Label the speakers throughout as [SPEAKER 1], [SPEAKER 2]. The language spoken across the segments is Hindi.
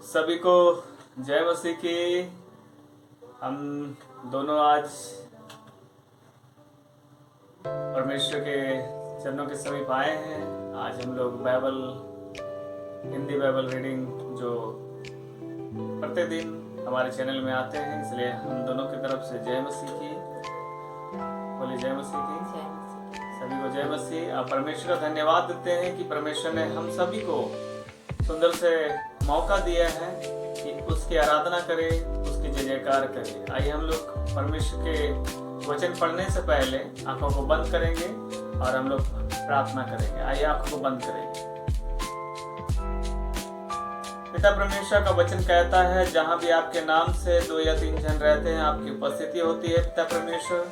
[SPEAKER 1] सभी को जय मसीह की। हम दोनों आज परमेश्वर के चरणों के समीप आए हैं। आज हम लोग बाइबल, हिंदी बाइबल रीडिंग जो प्रतिदिन हमारे चैनल में आते हैं, इसलिए हम दोनों की तरफ से जय मसीह की। बोलिए जय मसीह की। सभी को जय मसीह। आप परमेश्वर का धन्यवाद देते हैं कि परमेश्वर ने हम सभी को सुंदर से मौका दिया है कि उसकी आराधना करें, उसकी जय जयकार करें। आइए हम लोग परमेश्वर के वचन पढ़ने से पहले आंखों को बंद करेंगे और हम लोग प्रार्थना करेंगे। आइए आंखों को बंद करेंगे। पिता परमेश्वर का वचन कहता है, जहाँ भी आपके नाम से 2 या 3 जन रहते हैं, आपकी उपस्थिति होती है। पिता परमेश्वर,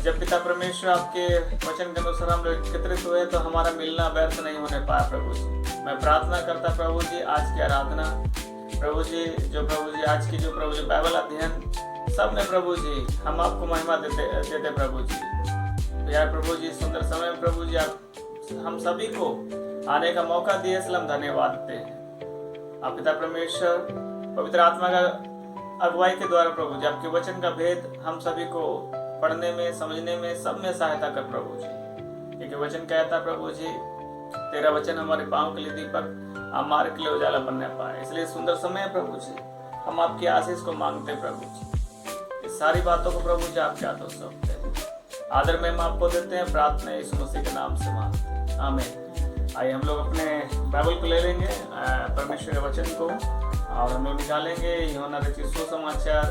[SPEAKER 1] जब पिता परमेश्वर आपके वचन के अनुसार हम लोग एकत्रित हुए तो हमारा मिलना व्यर्थ नहीं होने पाया। प्रभु जी, मैं प्रार्थना करता प्रभु जी, आज की आराधना प्रभु जी, जो प्रभु जी आज की जो प्रभु जी बाइबल अध्ययन सब में प्रभु जी हम आपको महिमा देते प्रभु जी। यार प्रभु जी, सुंदर समय में प्रभु जी आप हम सभी को आने का मौका दिए, इसलिए हम धन्यवाद देते हैं। आप पिता परमेश्वर पवित्र आत्मा का अगुवाई के द्वारा प्रभु जी आपके वचन का भेद हम सभी को पढ़ने में, समझने में, सब में सहायता कर प्रभु जी। क्योंकि वचन कहता प्रभु जी, तेरा वचन हमारे पांव के लिए दीपक, हमारे के लिए उजाला बनने पाए। इसलिए सुंदर समय है प्रभु जी, हम आपकी आशीष को मांगते प्रभु जी। इस सारी बातों को प्रभु जी आपके हाथों सौंपते हैं। आदर में हम आपको देते हैं, प्रार्थना यीशु मसीह के नाम से मांगते हैं, आमीन। आइए हम लोग अपने बाइबल को ले लेंगे, परमेश्वर के वचन को, और हम लोग निकालेंगे यूहन्ना रचित सुसमाचार,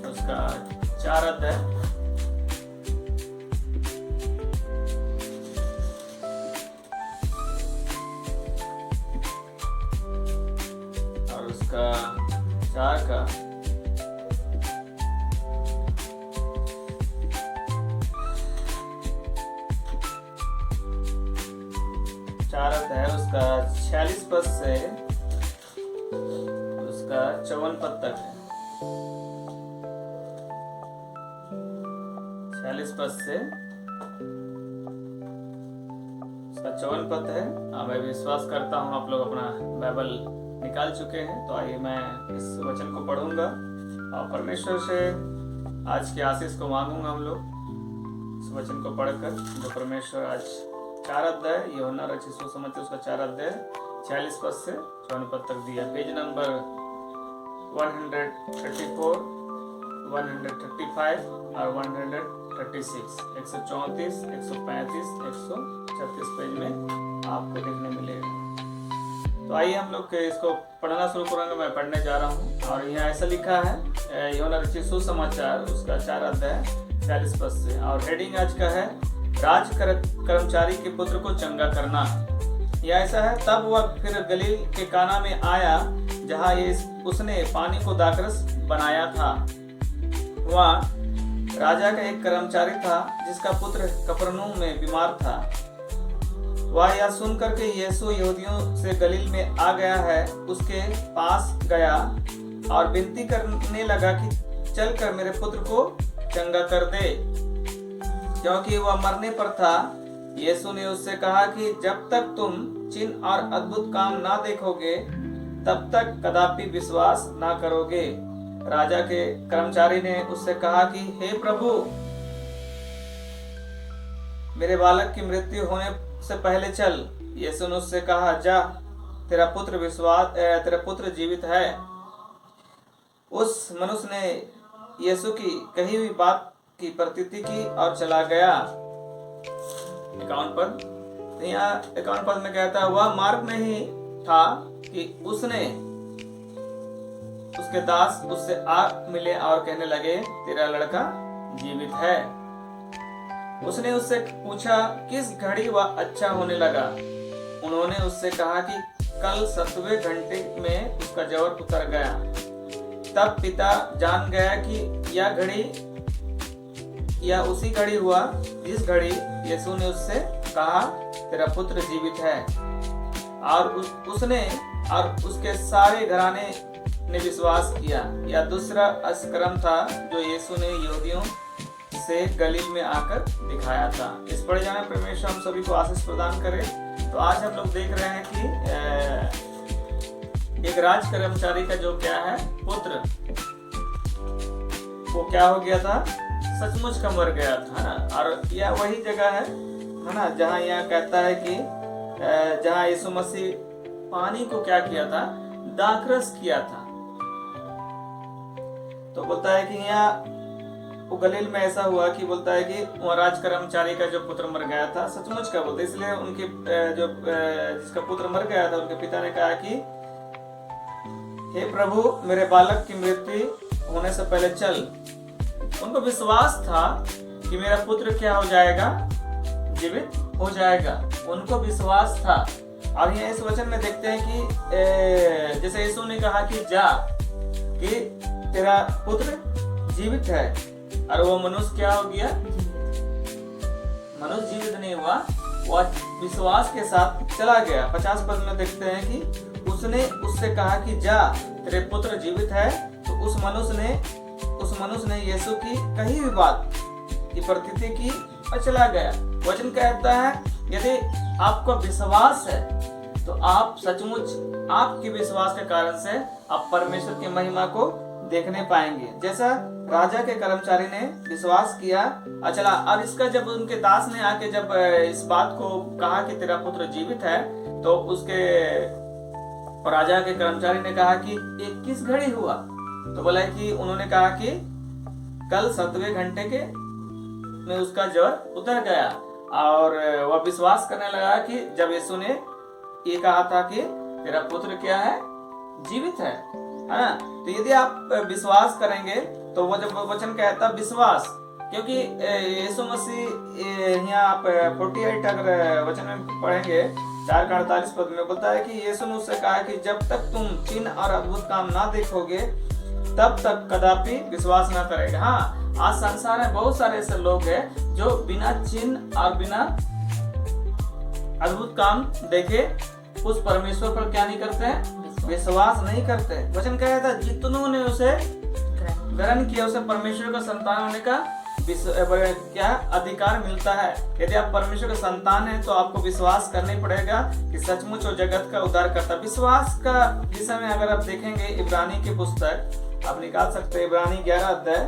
[SPEAKER 1] उसका 4 अध्याय और उसका 4 का 4 अध्याय उसका 46 पद से उसका 54 पद तक है। 46 पद से उसका 54 पद है। मैं विश्वास करता हूँ आप लोग अपना बाइबल निकाल चुके हैं। तो आइए मैं इस वचन को पढ़ूंगा और परमेश्वर से आज की आशीष को मांगूंगा। हम लोग इस वचन को पढ़कर, जो परमेश्वर आज 4 अध्याय यूहन्ना रचित सुसमाचार उसका 4 अध्याय 46 पद से 54 पद तक दिया। पेज नंबर 134, 135 और 136, 134, 135, 136 पेज में आपको देखने मिलेगा। तो आइए हम लोग इसको पढ़ना शुरू करेंगे। मैं पढ़ने जा रहा हूँ और यहाँ ऐसा लिखा है, यूहन्ना रचित सुसमाचार उसका 4 अध्याय 46 पद से, और हेडिंग आज का है, राज कर्मचारी के पुत्र को चंगा करना। यह ऐसा है, तब वह फिर गलील के काना में आया, जहाँ उसने पानी को दाखरस बनाया था। वहाँ राजा का एक कर्मचारी था, जिसका पुत्र कफरनहूम में बीमार था। वह यह सुन करके यीशु यहूदियों से गलील में आ गया है, उसके पास गया और विनती करने लगा कि चल कर मेरे पुत्र को चंगा कर दे, क्योंकि वह मरने पर था। यीशु ने उससे कहा कि जब तक तुम चिन्ह और अद्भुत काम ना देखोगे, तब तक कदापि विश्वास ना करोगे। राजा के कर्मचारी ने उससे कहा कि हे प्रभु, मेरे बालक की मृत्यु होने से पहले चल। यीशु ने उससे कहा, जा, तेरा पुत्र जीवित है। उस मनुष्य ने यीशु की कही हुई बात की प्रतीति की और चला गया। 51 पद, यहाँ 51 पद में कहता है, वह मार्ग में ही था कि उसके दास उससे आ मिले और कहने लगे, तेरा लड़का जीवित है। उसने उससे पूछा, किस घड़ी वह अच्छा होने लगा? उन्होंने उससे कहा कि कल 7वें घंटे में उसका ज्वर उतर गया। तब पिता जान गया कि यह उसी घड़ी हुआ जिस घड़ी यीशु ने उससे कहा, तेरा पुत्र जीवित है। और उसने और उसके सारे घराने ने विश्वास किया। यह दूसरा अष्टक्रम था जो यीशु ने यहूदियों से गलील में आकर दिखाया था। इस पढ़े जाने परमेश्वर हम सभी को आशीष प्रदान करे। तो आज हम लोग देख रहे हैं कि एक राज कर्मचारी का जो क्या है पुत्र, वो क्या हो गया था, सचमुच का मर गया था ना। और यह वही जगह है ना, जहाँ यह कहता है कि जहाँ यीशु मसीह पानी को क्या किया था, दाखरस किया था। तो बोलता है कि यहाँ वो गलील में ऐसा हुआ कि बोलता है कि वह राज कर्मचारी का जो पुत्र मर गया था, सचमुच का बोलते, इसलिए उनके जो जिसका पुत्र मर गया था, उनके पिता ने कहा कि हे प्रभु, मेरे बालक की मृत्यु होने से पहले चल। उनको विश्वास था कि मेरा पुत्र क्या हो जाएगा, जीवित हो जाएगा। उनको विश्वास था। और यहाँ इस वचन में देखते हैं कि जैसे यीशु ने कहा कि जा, कि तेरा पुत्र जीवित है, और वो मनुष्य क्या हो गया, मनुष्य जीवित नहीं हुआ, वह विश्वास के साथ चला गया। 50 पद में देखते हैं कि उसने उससे कहा कि जा, तेरे पुत्र जीवित है। तो उस मनुष्य ने यीशु की कही हुई बात की प्रतीति की और चला गया। वचन कहता है यदि आपको विश्वास है तो आप सचमुच आपके विश्वास के कारण से आप परमेश्वर की महिमा को देखने पाएंगे। जैसा राजा के कर्मचारी ने विश्वास किया और चला। और इसका जब उनके दास ने आके जब इस बात को कहा कि तेरा पुत्र जीवित है, तो उसके राजा के कर्मचारी ने कहा कि ये किस घड़ी हुआ। तो बोला कि उन्होंने कहा कि कल 7वें घंटे के में उसका ज्वर उतर गया। और वह विश्वास करने लगा कि जब यीशु ने ये कहा था कि तेरा पुत्र क्या है, जीवित है ना। तो यदि आप विश्वास करेंगे तो वो जब वचन कहता विश्वास, क्योंकि यीशु मसीह यहाँ आप 48 अगर वचन में पढ़ेंगे 4:48 पद में बोलता है कि यीशु ने उससे कहा कि जब तक तुम चिन्ह और अद्भुत काम ना देखोगे तब तक कदापि विश्वास ना करेगा। हाँ, आज संसार में बहुत सारे ऐसे लोग हैं जो बिना चिन्ह और बिना अद्भुत काम देखे उस परमेश्वर पर क्या नहीं करते हैं, विश्वास नहीं करते। वचन कहता है जितनों ने उसे ग्रहण किया उसे परमेश्वर का संतान होने का क्या अधिकार मिलता है। यदि आप परमेश्वर का संतान हैं तो आपको विश्वास करना ही पड़ेगा कि सचमुच वो जगत का उद्धार करता। विश्वास का विषय में अगर आप देखेंगे इब्रानी की पुस्तक आप निकाल सकते हैं, इब्रानी 11 अध्याय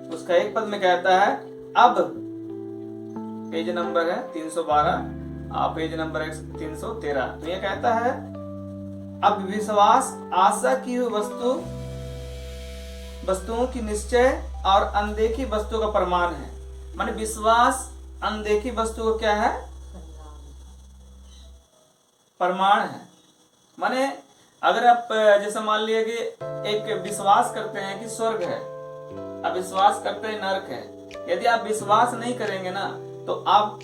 [SPEAKER 1] उसका 1 पद में कहता है, अब पेज नंबर है 312, पेज नंबर 313। तो ये कहता है अब विश्वास आशा की हुई वस्तुओं की निश्चय और अनदेखी वस्तु का प्रमाण है। माने विश्वास अनदेखी वस्तु को क्या है, प्रमाण है। माने अगर आप जैसे मान लिया कि एक विश्वास करते हैं कि स्वर्ग है, आप विश्वास करते हैं नरक है। यदि आप विश्वास नहीं करेंगे ना तो आप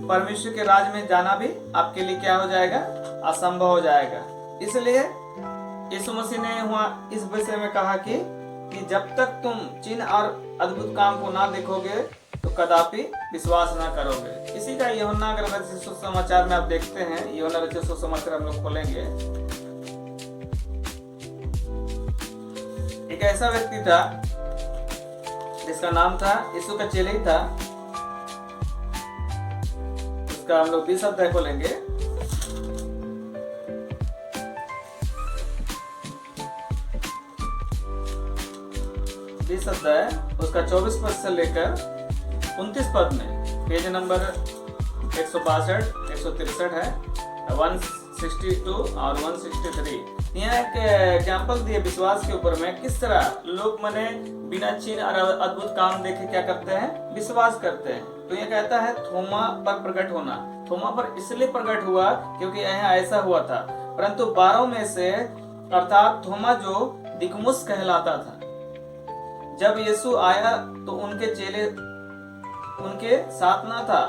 [SPEAKER 1] परमेश्वर के राज में जाना भी आपके लिए क्या हो जाएगा, असंभव हो जाएगा। इसलिए यीशु मसीह ने वहाँ इस विषय में कहा कि जब तक तुम चिन्ह और अद्भुत काम को ना देखोगे तो कदापि विश्वास ना करोगे। इसी का यूहन्ना रचित सुसमाचार में आप देखते हैं, यूहन्ना रचित सुसमाचार हम लोग खोलेंगे। एक ऐसा व्यक्ति था जिसका नाम था, यीशु का चेला ही था, उसका हम लोग 20 अध्याय खोलेंगे। अध्याय उसका 24 पद से लेकर 29 पद में, पेज नंबर 162, 163 है, 162 और 163। यहाँ एक एग्जाम्पल दिए विश्वास के ऊपर में, किस तरह लोग मने बिना चिन्ह और अद्भुत काम देखे क्या करते हैं, विश्वास करते हैं। तो ये कहता है थोमा पर प्रकट होना। थोमा पर इसलिए प्रकट हुआ क्योंकि यहाँ ऐसा हुआ था, परंतु 12 में से अर्थात थोमा जो दिदुमुस कहलाता था, जब यीशु आया तो उनके चेले उनके साथ ना था।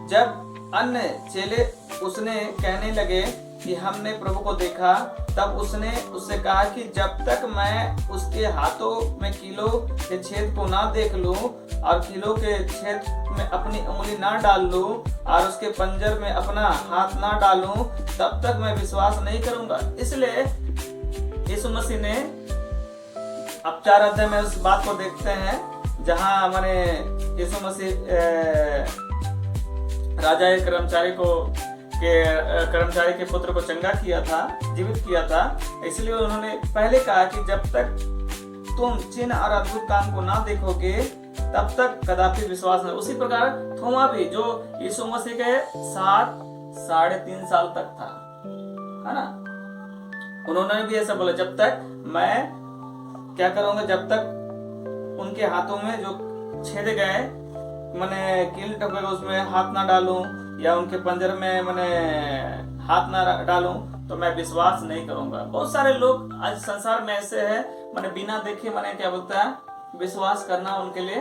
[SPEAKER 1] जब अन्य चेले उसने कहने लगे कि हमने प्रभु को देखा, तब उसने उससे कहा कि जब तक मैं उसके हाथों में कीलों के छेद को ना देख लूं और कीलों के छेद में अपनी उंगली ना डाल लूं और उसके पंजर में अपना हाथ ना डालूं, तब तक मैं विश्वास नहीं करूंगा। इसलिए यीशु मसीह ने अब 4 अध्याय में उस बात को देखते हैं जहां हमारे यीशु मसीह राजा के कर्मचारी को के कर्मचारी के पुत्र को चंगा किया था, जीवित किया था। इसलिए उन्होंने पहले कहा कि जब तक तुम चिन्ह और अद्भुत काम को ना देखोगे तब तक कदापि विश्वास नहीं। उसी प्रकार थोमा भी, जो यीशु मसीह के साथ 3.5 साल तक था, है ना, उन्होंने भी ऐसा बोला, जब तक मैं क्या करूंगा, जब तक उनके हाथों में जो छेदे गए मैंने कील टपके उसमें हाथ ना डालूं या उनके पंजर में मैंने हाथ ना डालूं तो मैं विश्वास नहीं करूंगा। बहुत सारे लोग आज संसार में ऐसे हैं, मैंने बिना देखे मैंने क्या बोलता है, विश्वास करना उनके लिए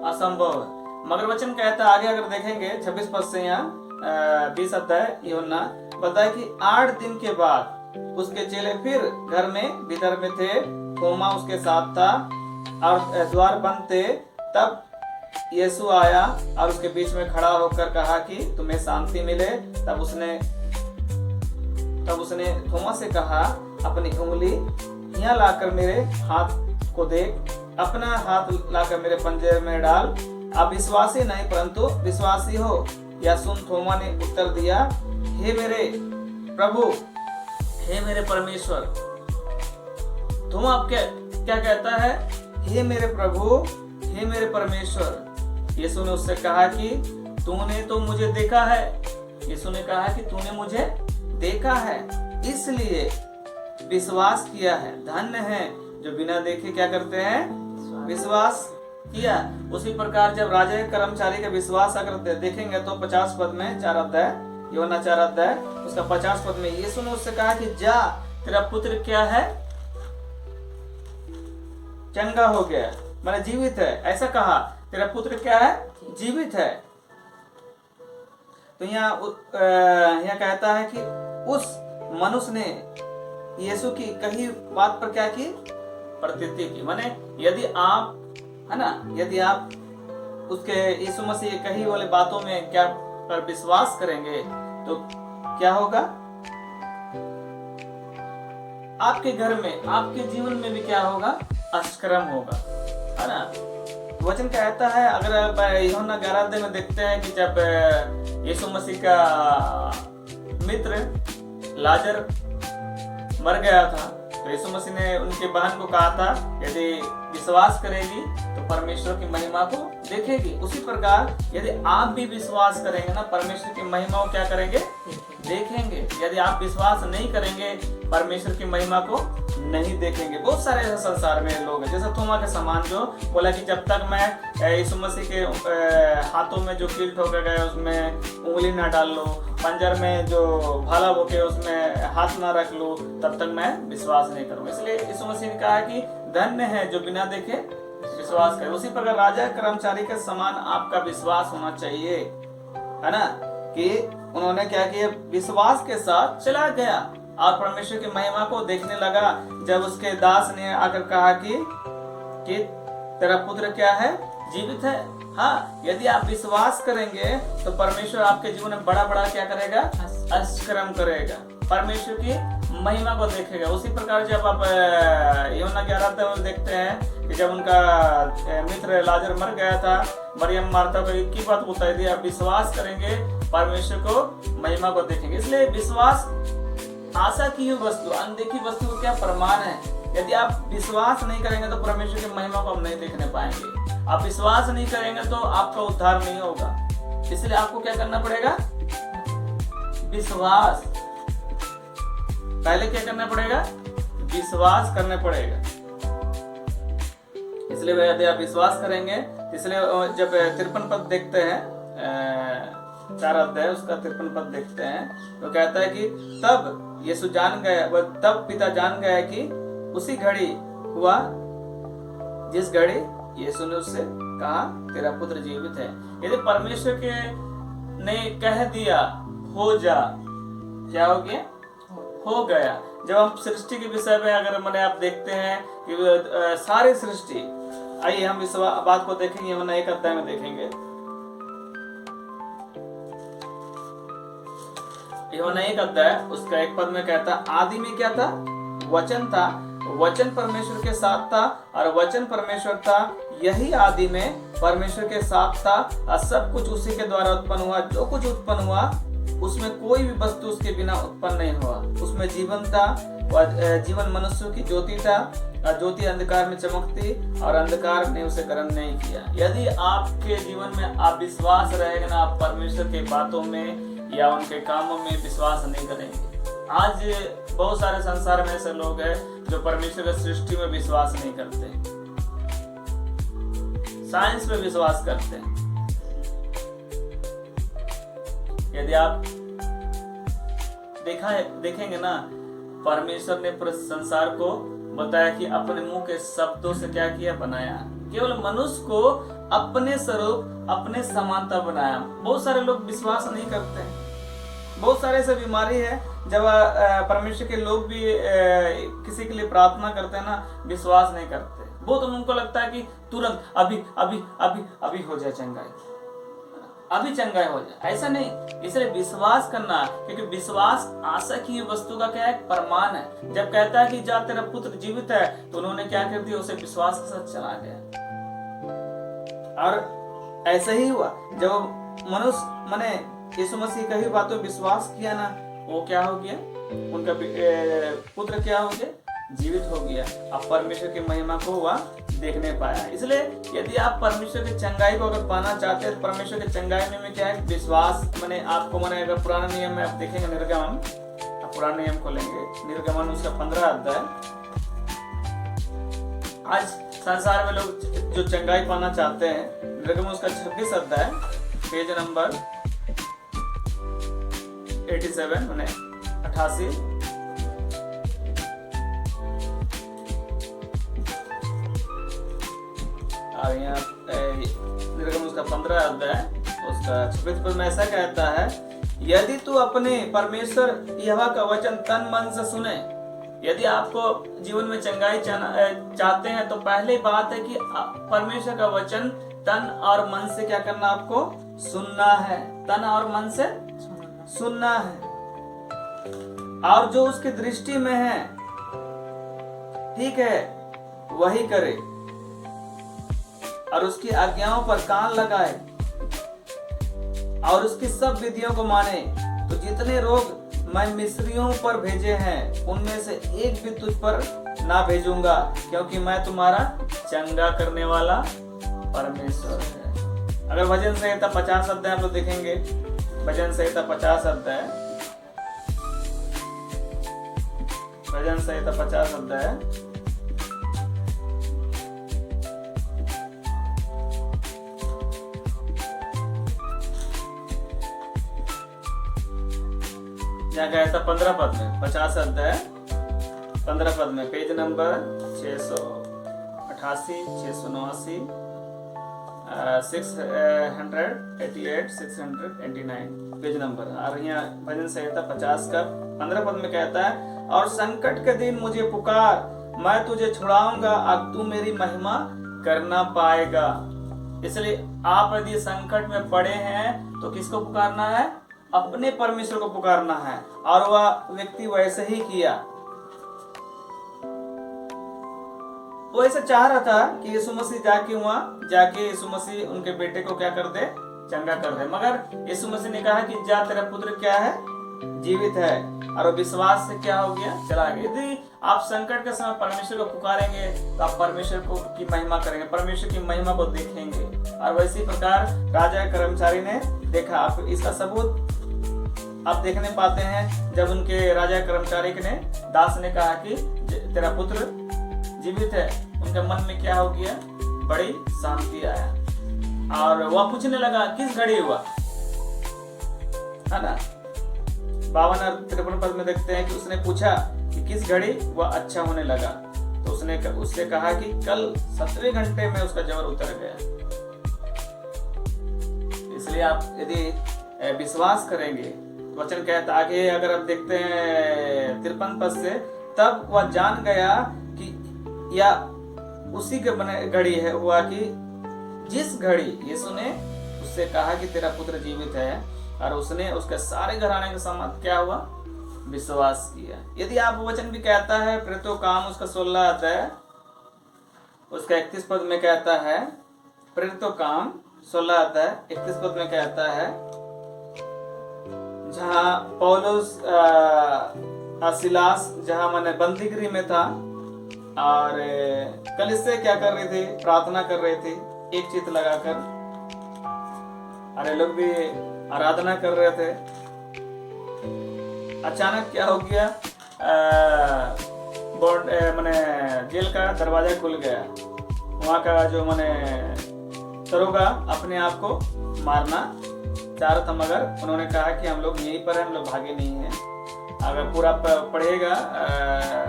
[SPEAKER 1] असंभव है। मगर वचन कहता है आगे अगर देखेंगे 26 पद से यहाँ 20 अध्याय यूहन्ना बताया कि 8 दिन के बाद उसके चेले फिर घर में भीतर में थे, थोमा उसके साथ था और द्वार बंद थे। तब यीशु आया और उसके बीच में खड़ा होकर कहा कि तुम्हें शांति मिले। तब उसने थोमा से कहा, अपनी उंगली यहाँ लाकर मेरे हाथ को देख, अपना हाथ लाकर मेरे पंजे में डाल। आप विश्वासी नहीं परंतु विश्वासी हो या सुन। थोमा ने उत्तर दिया, हे मेरे प्रभु, हे मेरे परमेश्वर। थोमा आप क्या कहता है, हे मेरे प्रभु, हे मेरे परमेश्वर। यीशु ने उससे कहा कि तूने तो मुझे देखा है। यीशु ने कहा कि तूने मुझे देखा है इसलिए विश्वास किया है। धन्य है जो बिना देखे क्या करते हैं, विश्वास किया। उसी प्रकार जब राजा के कर्मचारी का विश्वास अगर देखेंगे तो 50 पद में 4 अध्याय यूहन्ना 4 अध्याय उसका 50 पद में यीशु ने उससे कहा कि जा, तेरा पुत्र क्या है, चंगा हो गया, माने जीवित है। ऐसा कहा, तेरा पुत्र क्या है, जीवित है। तो यहाँ कहता है कि उस मनुष्य ने यीशु की कही बात पर क्या की, प्रतीति की। माने यदि आप, है ना, यदि आप उसके यीशु मसीह कही वाले बातों में क्या पर विश्वास करेंगे तो क्या होगा, आपके घर में, आपके जीवन में भी क्या होगा, अष्टक्रम होगा, है ना। वचन कहता है, अगर यूहन्ना 11 अध्याय में देखते हैं कि जब यीशु मसीह का मित्र लाजर मर गया था तो यीशु मसीह ने उनकी बहन को कहा था, यदि विश्वास करेगी तो परमेश्वर की महिमा को देखेगी। उसी प्रकार यदि आप भी विश्वास करेंगे ना, परमेश्वर की महिमा को क्या करेंगे, देखेंगे। यदि आप विश्वास नहीं करेंगे परमेश्वर की महिमा को नहीं देखेंगे। बहुत सारे ऐसे संसार में लोग हैं, जैसे थोमा के समान जो बोला कि जब तक मैं यीशु मसीह के हाथों में जो कील ठोके गए उसमें उंगली ना डाल लो, पंजर में जो भाला भोके उसमें हाथ ना रख लो, तब तक मैं विश्वास नहीं करूंगा। इसलिए यीशु मसीह ने कहा कि धन्य है जो बिना देखे विश्वास करे। उसी प्रकार राजा कर्मचारी के समान आपका विश्वास होना चाहिए, है ना, कि उन्होंने क्या किया, विश्वास के साथ चला गया और परमेश्वर की महिमा को देखने लगा। जब उसके दास ने आकर कहा कि तेरा पुत्र क्या है, जीवित है। हाँ, यदि आप विश्वास करेंगे तो परमेश्वर आपके जीवन में बड़ा बड़ा क्या करेगा, अष्टक्रम करेगा, परमेश्वर की महिमा को देखेगा। उसी प्रकार जब आप यूहन्ना 11 अध्याय में देखते हैं कि जब उनका मित्र लाजर मर गया था, मरियम मार्था को एक ही बात बताई थी, आप विश्वास करेंगे परमेश्वर को महिमा को देखेंगे। इसलिए विश्वास आशा की हुई वस्तु, अनदेखी वस्तु को क्या प्रमाण है। यदि आप विश्वास नहीं करेंगे तो परमेश्वर की महिमा को हम नहीं देखने पाएंगे। आप विश्वास नहीं करेंगे तो आपका उद्धार नहीं होगा। इसलिए आपको क्या करना पड़ेगा, विश्वास। पहले क्या करना पड़ेगा, विश्वास करना पड़ेगा। इसलिए यदि आप विश्वास करेंगे, इसलिए जब 53 पद देखते हैं 4 अध्याय उसका 53 पद देखते हैं तो कहता है कि तब यीशु जान गया, तब पिता जान गया कि उसी घड़ी हुआ जिस घड़ी यीशु ने उससे कहा तेरा पुत्र जीवित है। यदि परमेश्वर के ने कह दिया हो जा, क्या हो गया, हो गया। जब हम सृष्टि के विषय में अगर मैंने आप देखते हैं कि सारी सृष्टि, आइए हम इस बात को देखेंगे, हम 1 अध्याय में देखेंगे। यूहन्ना 1 अध्याय उसका 1 पद में कहता, आदि में क्या था, वचन था वचन परमेश्वर के साथ था और वचन परमेश्वर था, यही आदि में परमेश्वर के साथ था और सब कुछ उसी के द्वारा उत्पन्न हुआ। जो कुछ उत्पन्न हुआ उसमें कोई भी वस्तु उसके बिना उत्पन्न नहीं हुआ। उसमें जीवन था, जीवन मनुष्य की ज्योति था, ज्योति अंधकार में चमकती और अंधकार ने उसे ग्रहण नहीं किया। यदि आपके जीवन में आप विश्वास रहेगा ना, आप परमेश्वर के बातों में या उनके कामों में विश्वास नहीं करेंगे। आज बहुत सारे संसार में ऐसे लोग हैं जो परमेश्वर की सृष्टि में विश्वास नहीं करते, साइंस में विश्वास करते हैं। यदि आप देखेंगे ना, परमेश्वर ने पूरे संसार को बताया कि अपने मुंह के शब्दों से क्या किया, बनाया। केवल मनुष्य को अपने स्वरूप, अपने समानता बनाया। बहुत सारे लोग विश्वास नहीं करते हैं। बहुत सारे ऐसे बीमारी है, जब परमेश्वर के लोग भी किसी के लिए प्रार्थना करते हैं ना, विश्वास नहीं करते। बहुत उनको लगता है कि तुरंत अभी अभी अभी अभी हो जाए चंगाई, अभी चंगाई हो जाए। ऐसा नहीं, इसलिए विश्वास करना, क्योंकि विश्वास आशा की वस्तु का क्या है, प्रमाण है। जब कहता है कि जा तेरा पुत्र जीवित है, तो उन्होंने क्या कर दिया, उसे विश्वास के साथ चला गया। और ऐसा ही हुआ जब मनुष्य माने यीशु मसीह का ही बातों विश्वास किया ना, वो क्या हो गया, उनका पुत्र क्या हो गया, जीवित हो गया। अब परमेश्वर की महिमा को वह देखने पाया। इसलिए यदि आप परमेश्वर की चंगाई को अगर पाना चाहते हैं, तो परमेश्वर की चंगाई में क्या है, विश्वास। मैंने आपको अगर पुराने नियम में आप देखेंगे, निर्गमन, पुराने नियम खोलेंगे, निर्गमन उसका 15 अध्याय। आज संसार में लोग जो चंगाई पाना चाहते हैं, निर्गमन उसका 26 अध्याय, पेज नंबर 87 मैंने 88। और यहाँ निर्गमन उसका 15 अध्याय उसका 26 पद में ऐसा कहता है, यदि तू अपने परमेश्वर यहोवा का वचन तन मन से सुने। यदि आपको जीवन में चंगाई चाहते हैं, तो पहली बात है कि परमेश्वर का वचन तन और मन से क्या करना, आपको सुनना है। तन और मन से सुनना है, और जो उसकी दृष्टि में है, ठीक है, वही करे, और उसकी आज्ञाओं पर कान लगाए, और उसकी सब विधियों को माने। तो जितने रोग मैं मिस्रियों पर भेजे हैं, उनमें से एक भी तुझ पर ना भेजूंगा, क्योंकि मैं तुम्हारा चंगा करने वाला परमेश्वर है। अगर भजन संहिता 50 अध्याय हम लोग देखेंगे, भजन संहिता 50 अध्याय, भजन संहिता 50 अध्याय, यहाँ गया था 15 पद में, 50 अध्याय 15 पद में, पेज नंबर 688, 689, 688, 689 पेज नंबर। और यहाँ भजन संहिता 50 का 15 पद में कहता है, और संकट के दिन मुझे पुकार, मैं तुझे छुड़ाऊंगा, अब तू मेरी महिमा करना पाएगा। इसलिए आप यदि संकट में पड़े हैं, तो किसको पुकारना है, अपने परमेश्वर को पुकारना है। और वह व्यक्ति वैसे ही किया। वो ऐसा चाह रहा था कि यीशु मसीह जाके यीशु मसीह उनके बेटे को क्या कर दे, चंगा कर दे। मगर यीशु मसीह ने कहा कि जा तेरा पुत्र क्या है, जीवित है। और विश्वास से क्या हो गया, चला गया। यदि आप संकट के समय परमेश्वर को पुकारेंगे, तो आप परमेश्वर को की महिमा करेंगे, परमेश्वर की महिमा को देखेंगे। और वैसी प्रकार राजा कर्मचारी ने देखा। आप इसका सबूत आप देखने पाते हैं, जब उनके राजा कर्मचारी ने दास ने कहा कि तेरा पुत्र जीवित है, उनके मन में क्या हो गया, बड़ी शांति आया। और वह पूछने लगा किस घड़ी हुआ, है ना। 52 और 53 पद में देखते हैं कि उसने पूछा कि किस घड़ी वह अच्छा होने लगा। तो उससे कहा कि कल 7वें घंटे में उसका ज्वर उतर गया। इसलिए आप यदि विश्वास करेंगे, वचन कहता आगे, अगर आप देखते हैं 53 पद से, तब वह जान गया कि या उसी के घड़ी है हुआ कि जिस घड़ी यीशु ने उससे कहा कि तेरा पुत्र जीवित है, और उसने उसके सारे घराने के सामान क्या हुआ, विश्वास किया। यदि आप वचन भी कहता है प्रेरितों काम उसका 16 अध्याय उसका 31 पद में कहता है, प्रेरितों काम 16 अध्याय 31 पद में कहता है, जहाँ पौलुस सिलास जहाँ मैंने बंदी गृह में था और कलीसिया क्या कर रही थी, प्रार्थना कर रही थी एक चित्त लगाकर, अरे लोग भी आराधना कर रहे थे। अचानक क्या हो गया, मैंने जेल का दरवाजा खुल गया। वहाँ का जो मैंने दरोगा अपने आप को मारना चाह रहा था, मगर उन्होंने कहा कि हम लोग यहीं पर हैं, हम लोग भागे नहीं हैं। अगर पूरा पढ़िएगा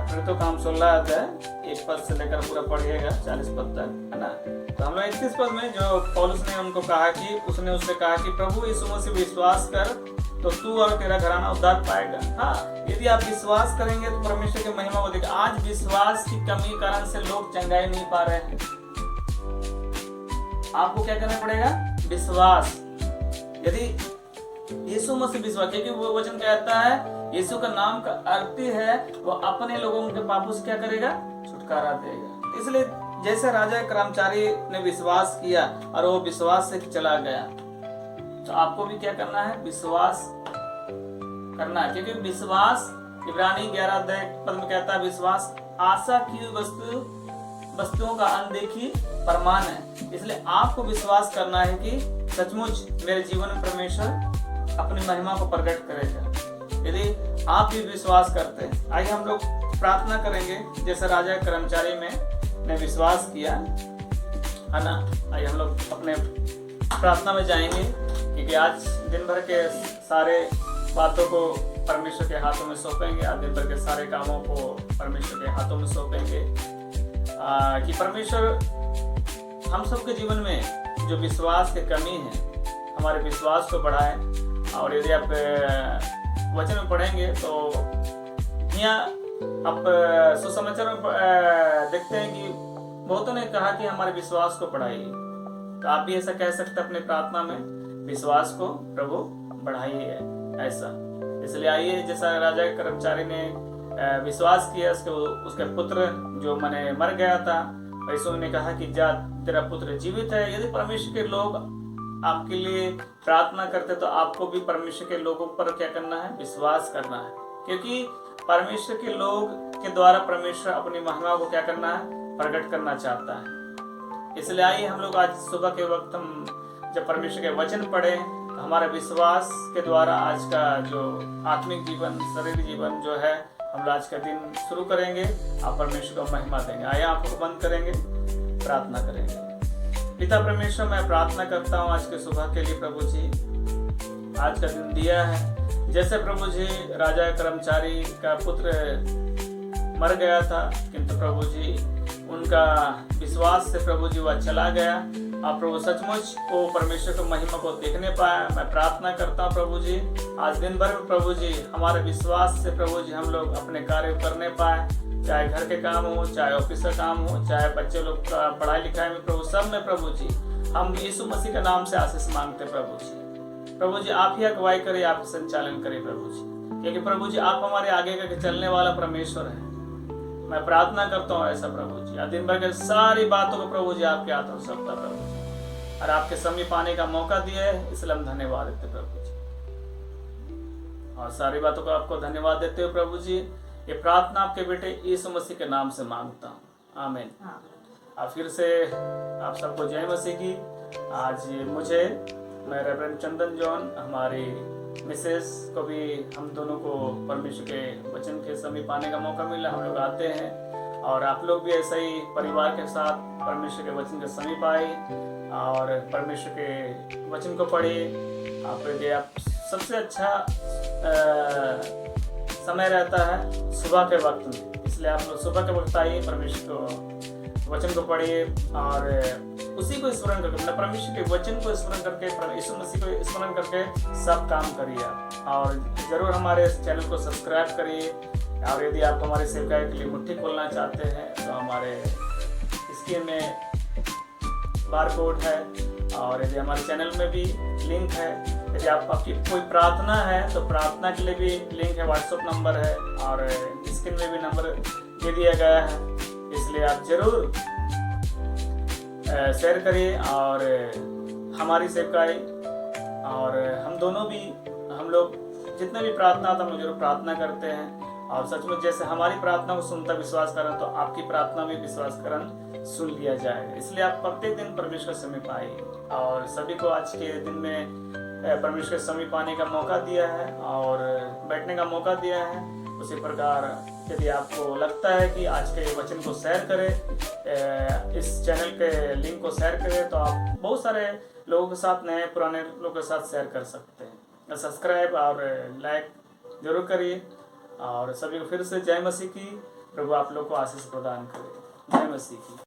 [SPEAKER 1] प्रेरितों काम 16 अध्याय 1 पद से लेकर पूरा पढ़िएगा 40 पद तक, है ना। तो हम लोग 31 पद में जो पौलुस ने उनको कहा कि उसने उससे कहा कि प्रभु यीशु मसीह विश्वास कर तो तू और तेरा घराना उद्धार पाएगा। हाँ, यदि आप विश्वास करेंगे तो परमेश्वर की महिमा को देखें। आज विश्वास की कमी कारण से लोग चंगाई नहीं पा रहे हैं। आपको क्या करना पड़ेगा, विश्वास। यदि यीशु मसीह विश्वास, क्योंकि वो वचन कहता है यीशु का नाम का अर्थ है वो अपने लोगों के पापों से क्या करेगा, छुटकारा देगा। इसलिए जैसे राजा कर्मचारी ने विश्वास किया और वो विश्वास से चला गया, तो आपको भी क्या करना है, विश्वास करना है। क्योंकि विश्वास इब्रानी 11 अध्याय पद में कहता है विश्वास आशा की वस्तुओं का अनदेखी प्रमाण है। इसलिए आपको विश्वास करना है कि सचमुच मेरे जीवन में परमेश्वर अपनी महिमा को प्रकट करेगा। यदि आप भी विश्वास करते हैं, आइए हम लोग प्रार्थना करेंगे जैसे राजा कर्मचारी ने विश्वास किया, है ना। आइए हम लोग अपने प्रार्थना में जाएंगे, क्योंकि आज दिन भर के सारे बातों को परमेश्वर के हाथों में सौंपेंगे। आज दिन भर के सारे कामों को परमेश्वर के हाथों में सौंपेंगे कि परमेश्वर हम सबके जीवन में जो विश्वास की कमी है हमारे विश्वास को बढ़ाए। और यदि आप वचन में पढ़ेंगे तो यहाँ आप सुसमाचार में देखते हैं कि बहुतों ने कहा कि हमारे विश्वास को बढ़ाइए। तो आप भी ऐसा कह सकते हैं अपने प्रार्थना में, विश्वास को प्रभु बढ़ाइए ऐसा। इसलिए आइए, जैसा राजा के कर्मचारी ने विश्वास किया, उसके पुत्र जो मैंने मर गया था, वैसे उन्होंने कहा कि जा तेरा पुत्र जीवित है। यदि परमेश्वर के लोग आपके लिए प्रार्थना करते तो आपको भी परमेश्वर के लोगों पर क्या करना है, विश्वास करना है। क्योंकि परमेश्वर के लोग के द्वारा परमेश्वर अपनी महिमा को क्या करना है, प्रकट करना चाहता है। इसलिए आइए हम लोग आज सुबह के वक्त हम जब परमेश्वर के वचन पढ़े तो हमारे विश्वास के द्वारा आज का जो आत्मिक जीवन, शारीरिक जीवन जो है, हम लोग आज का दिन शुरू करेंगे। आप परमेश्वर को महिमा देंगे। आइए आंखों को बंद करेंगे, प्रार्थना करेंगे। पिता परमेश्वर, मैं प्रार्थना करता हूँ आज के सुबह के लिए प्रभु जी, आज का दिन दिया है। जैसे प्रभु जी राजा कर्मचारी का पुत्र मर गया था, किंतु प्रभु जी उनका विश्वास से प्रभु जी वह चला गया। आप प्रभु सचमुच वो परमेश्वर की महिमा को देखने पाया। मैं प्रार्थना करता हूँ प्रभु जी, आज दिन भर में प्रभु जी हमारे विश्वास से प्रभु जी हम लोग अपने कार्य करने पाए, चाहे घर के काम हो, चाहे ऑफिस का काम हो, चाहे बच्चे लोग का पढ़ाई लिखाई में प्रभु, सब में प्रभु जी हम यीशु मसीह के नाम से आशीष मांगते प्रभु जी। प्रभु जी आप ही अगुवाई करें, आप संचालन करें प्रभु जी, क्योंकि प्रभु जी आप हमारे आगे का चलने वाला परमेश्वर है। मैं प्रार्थना करता हूँ ऐसा प्रभु जी, आज दिन भर के सारी बातों को प्रभु जी आपके हाथों में सौंपता प्रभु जी, और आपके समीप आने का मौका दिया है, इसलिए हम धन्यवाद देते प्रभु जी। और सारी बातों को आपको धन्यवाद देते हो प्रभु जी। ये प्रार्थना आपके बेटे यीशु मसीह के नाम से मांगता हूँ, आमीन। आप फिर से आप सबको जय मसीह की। आज मुझे, मैं रेवरेंड चंदन जॉन, हमारी मिसेस को भी, हम दोनों को परमेश्वर के वचन के समीप आने का मौका मिला। हम लोग आते हैं और आप लोग भी ऐसे ही परिवार के साथ परमेश्वर के वचन के समीप आए और परमेश्वर के वचन को पढ़िए। आप सबसे अच्छा समय रहता है सुबह के वक्त में, इसलिए आप लोग सुबह के वक्त आइए, परमेश्वर को वचन को पढ़िए और उसी को स्मरण करके, मतलब परमेश्वर के वचन को स्मरण करके, यीशु मसीह को स्मरण करके सब काम करिए। और जरूर हमारे चैनल को सब्सक्राइब करिए। और यदि आप हमारे सेवकाई के लिए मुट्ठी खोलना चाहते हैं तो हमारे स्क्रीन में बार कोड है, और यदि हमारे चैनल में भी लिंक है, यदि आपकी कोई प्रार्थना है तो प्रार्थना के लिए भी लिंक है, व्हाट्सएप नंबर है और स्क्रीन में भी नंबर दे दिया गया है। इसलिए आप जरूर शेयर करिए और हमारी सेवकाई और हम लोग जितने भी प्रार्थना होता है हम लोग जरूर प्रार्थना करते हैं। और सचमुच जैसे हमारी प्रार्थना को सुनता विश्वास करें तो आपकी प्रार्थना में विश्वास करें सुन लिया जाएगा। इसलिए आप प्रत्येक दिन परमेश्वर के समीप आइए और सभी को आज के दिन में परमेश्वर के समीप आने का मौका दिया है और बैठने का मौका दिया है। उसी प्रकार यदि आपको लगता है कि आज के वचन को शेयर करें, इस चैनल के लिंक को शेयर करें, तो आप बहुत सारे लोगों के साथ, नए पुराने लोगों के साथ शेयर कर सकते हैं। सब्सक्राइब और लाइक जरूर करिए और सभी को फिर से जय मसीह की। प्रभु आप लोग को आशीष प्रदान करे। जय मसीह की।